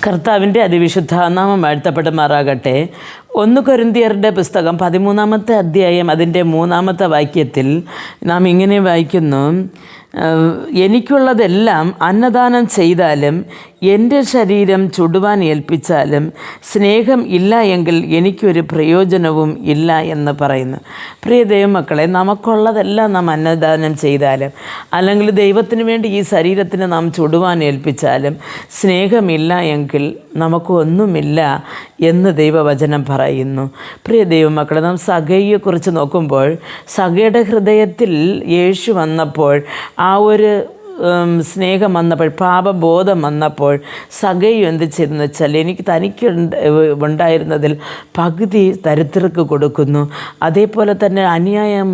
കർത്താവിൻ്റെ അതിവിശുദ്ധ നാമം വാഴ്ത്തപ്പെടുമാറാകട്ടെ. 1 കൊരിന്ത്യരുടെ പുസ്തകം 13-ാമത്തെ അധ്യായം അതിൻ്റെ 3-ാമത്തെ വാക്യത്തിൽ നാം ഇങ്ങനെ വായിക്കുന്നു: എനിക്കുള്ളതെല്ലാം അന്നദാനം ചെയ്താലും എൻ്റെ ശരീരം ചുടുവാൻ ഏൽപ്പിച്ചാലും സ്നേഹം ഇല്ല എങ്കിൽ എനിക്കൊരു പ്രയോജനവും ഇല്ല എന്ന് പറയുന്നു. പ്രിയ ദൈവമക്കളെ, നമുക്കുള്ളതെല്ലാം നാം അന്നദാനം ചെയ്താലും അല്ലെങ്കിൽ ദൈവത്തിന് വേണ്ടി ഈ ശരീരത്തിന് നാം ചുടുവാൻ ഏൽപ്പിച്ചാലും സ്നേഹമില്ല എങ്കിൽ നമുക്ക് ഒന്നുമില്ല എന്ന് ദൈവവചനം പറയുന്നു. പ്രിയ ദൈവമക്കളെ, നാം സഖയിയെക്കുറിച്ച് നോക്കുമ്പോൾ സഖയുടെ ഹൃദയത്തിൽ യേശു വന്നപ്പോൾ ആ ഒരു സ്നേഹം വന്നപ്പോൾ, പാപബോധം വന്നപ്പോൾ സഖയു എന്ത് ചെയ്തെന്ന് വെച്ചാൽ, തനിക്ക് ഉണ്ടായിരുന്നതിൽ പകുതി ദരിദ്രർക്ക് കൊടുക്കുന്നു, അതേപോലെ തന്നെ അന്യായം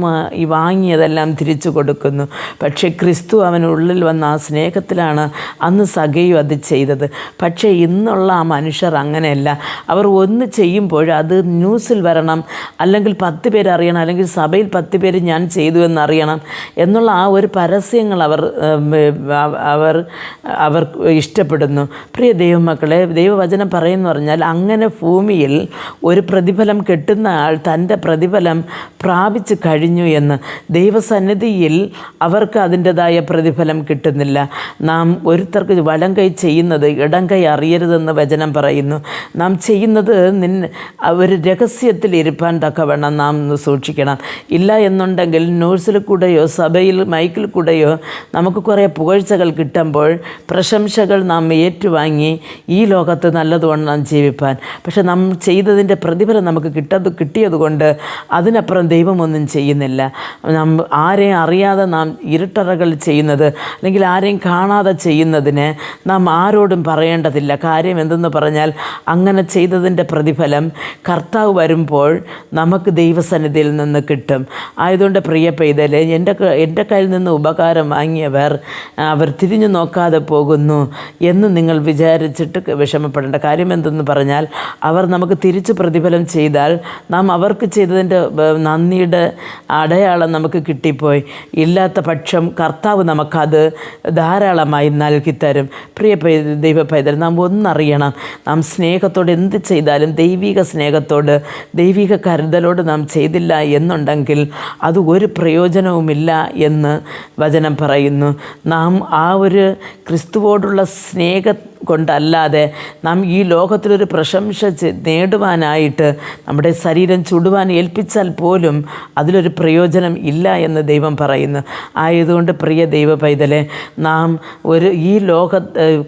വാങ്ങിയതെല്ലാം തിരിച്ചു കൊടുക്കുന്നു. പക്ഷേ ക്രിസ്തു അവനുള്ളിൽ വന്ന ആ സ്നേഹത്തിലാണ് അന്ന് സഖയു അത് ചെയ്തത്. പക്ഷേ ഇന്നുള്ള ആ മനുഷ്യർ അങ്ങനെയല്ല. അവർ ഒന്ന് ചെയ്യുമ്പോൾ അത് ന്യൂസിൽ വരണം, അല്ലെങ്കിൽ 10 പേര് അറിയണം, അല്ലെങ്കിൽ സഭയിൽ 10 പേര് ഞാൻ ചെയ്തു എന്നറിയണം എന്നുള്ള ആ ഒരു പരസ്യങ്ങൾ അവർ ഇഷ്ടപ്പെടുന്നു. പ്രിയ ദൈവമക്കളെ, ദൈവവചനം പറയുന്നു പറഞ്ഞാൽ, അങ്ങനെ ഭൂമിയിൽ ഒരു പ്രതിഫലം കിട്ടുന്ന ആൾ തൻ്റെ പ്രതിഫലം പ്രാപിച്ചു കഴിഞ്ഞു എന്ന്. ദൈവസന്നിധിയിൽ അവർക്ക് അതിൻ്റെതായ പ്രതിഫലം കിട്ടുന്നില്ല. നാം ഒരുത്തർക്ക് വലം കൈ ചെയ്യുന്നത് ഇടം കൈ അറിയരുതെന്ന് വചനം പറയുന്നു. നാം ചെയ്യുന്നത് ഒരു രഹസ്യത്തിൽ ഇരുപ്പാൻ തക്കവണ്ണം നാം സൂക്ഷിക്കണം. ഇല്ല എന്നുണ്ടെങ്കിൽ ന്യൂസിൽ കൂടെയോ സഭയിൽ മൈക്കിൽ കൂടെയോ നമുക്ക് കുറേ പുകഴ്ചകൾ കിട്ടുമ്പോൾ പ്രശംസകൾ നാം ഏറ്റുവാങ്ങി ഈ ലോകത്ത് നല്ലതുകൊണ്ട് ജീവിപ്പാൻ. പക്ഷെ നാം ചെയ്തതിൻ്റെ പ്രതിഫലം നമുക്ക് കിട്ടിയതുകൊണ്ട് അതിനപ്പുറം ദൈവമൊന്നും ചെയ്യുന്നില്ല. ആരെയും അറിയാതെ നാം ഇരുട്ടറകൾ ചെയ്യുന്നത്, അല്ലെങ്കിൽ ആരെയും കാണാതെ ചെയ്യുന്നതിന് നാം ആരോടും പറയേണ്ടതില്ല. കാര്യം എന്തെന്ന് പറഞ്ഞാൽ, അങ്ങനെ ചെയ്തതിൻ്റെ പ്രതിഫലം കർത്താവ് വരുമ്പോൾ നമുക്ക് ദൈവസന്നിധിയിൽ നിന്ന് കിട്ടും. ആയതുകൊണ്ട് പ്രിയ പൈതലേ, എൻ്റെ കയ്യിൽ നിന്ന് ഉപകാരം വാങ്ങിയവർ അവർ തിരിഞ്ഞു നോക്കാതെ പോകുന്നു എന്ന് നിങ്ങൾ വിചാരിച്ചിട്ട് വിഷമപ്പെടേണ്ട. കാര്യം എന്തെന്ന് പറഞ്ഞാൽ, അവർ നമുക്ക് തിരിച്ച് പ്രതിഫലം ചെയ്താൽ നാം അവർക്ക് ചെയ്തതിൻ്റെ നന്ദിയുടെ അടയാളം നമുക്ക് കിട്ടിപ്പോയി. ഇല്ലാത്ത പക്ഷം കർത്താവ് നമുക്കത് ധാരാളമായി നൽകിത്തരും. പ്രിയ ദൈവ പൈതൽ, നാം ഒന്നറിയണം, നാം സ്നേഹത്തോട് എന്ത് ചെയ്താലും ദൈവിക സ്നേഹത്തോട് ദൈവിക കരുതലോട് നാം ചെയ്തില്ല എന്നുണ്ടെങ്കിൽ അത് ഒരു പ്രയോജനവുമില്ല എന്ന് വചനം പറയുന്നു. നാം ആ ഒരു ക്രിസ്തുവോടുള്ള സ്നേഹം കൊണ്ടല്ലാതെ നാം ഈ ലോകത്തിലൊരു പ്രശംസ നേടുവാനായിട്ട് നമ്മുടെ ശരീരം ചുടുവാൻ ഏൽപ്പിച്ചാൽ പോലും അതിലൊരു പ്രയോജനം ഇല്ല എന്ന് ദൈവം പറയുന്നു. ആയതുകൊണ്ട് പ്രിയ ദൈവ പൈതലെ, നാം ഈ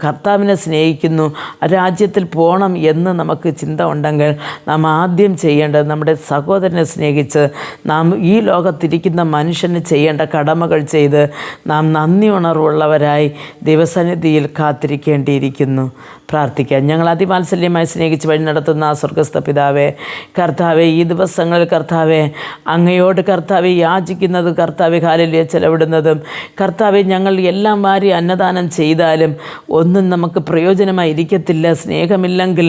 കർത്താവിനെ സ്നേഹിക്കുന്നു, രാജ്യത്തിൽ പോകണം എന്ന് നമുക്ക് ചിന്ത ഉണ്ടെങ്കിൽ നാം ആദ്യം ചെയ്യേണ്ടത് നമ്മുടെ സഹോദരനെ സ്നേഹിച്ച് നാം ഈ ലോകത്തിരിക്കുന്ന മനുഷ്യന് ചെയ്യേണ്ട കടമകൾ ചെയ്ത് നാം നന്ദി ഉണർവുള്ളവരായി ദൈവസന്നിധിയിൽ കാത്തിരിക്കേണ്ടിയിരിക്കുന്നു. പ്രാർത്ഥിക്കാം. ഞങ്ങൾ അതിവാത്സല്യമായി സ്നേഹിച്ച് വഴി നടത്തുന്ന ആ സ്വർഗസ്ഥ പിതാവേ, കർത്താവെ, ഈ ദിവസങ്ങളിൽ കർത്താവെ, അങ്ങയോട് കർത്താവെ യാചിക്കുന്നത്, കർത്താവെ കാലിലെ ചെലവിടുന്നതും, കർത്താവെ ഞങ്ങൾ എല്ലാം വാരി അന്നദാനം ചെയ്താലും ഒന്നും നമുക്ക് പ്രയോജനമായി ഇരിക്കത്തില്ല. സ്നേഹമില്ലെങ്കിൽ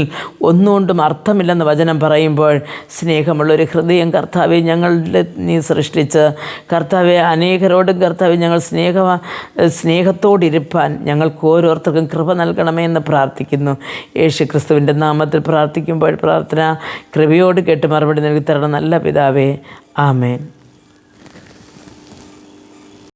ഒന്നുകൊണ്ടും അർത്ഥമില്ലെന്ന് വചനം പറയുമ്പോൾ, സ്നേഹമുള്ളൊരു ഹൃദയം കർത്താവെ ഞങ്ങളുടെ നീ സൃഷ്ടിച്ച് കർത്താവെ അനേകരോടും കർത്താവെ ഞങ്ങൾ സ്നേഹത്തോടിരുപ്പാൻ ഞങ്ങൾക്ക് ഓരോരുത്തർക്കും കൃപ നൽകണമേ എന്ന് പ്രാർത്ഥിക്കുന്നു. യേശു ക്രിസ്തുവിൻ്റെ നാമത്തിൽ പ്രാർത്ഥിക്കുമ്പോൾ പ്രാർത്ഥന കൃപയോട് കേട്ട് മറുപടി നൽകി തരണം നല്ല പിതാവേ. ആമേൻ.